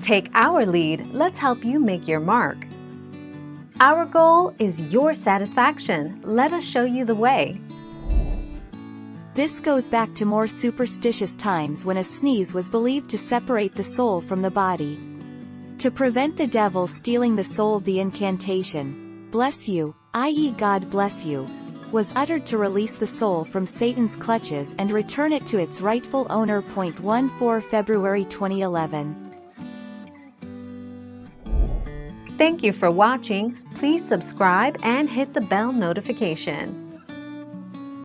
Take our lead, let's help you make your mark. Our goal is your satisfaction. Let us show you the way. This goes back to more superstitious times when a sneeze was believed to separate the soul from the body. To prevent the devil stealing the soul, the incantation, "Bless you," i.e. God bless you, was uttered to release the soul from Satan's clutches and return it to its rightful owner. 14 February 2011. Thank you for watching. Please subscribe and hit the bell notification.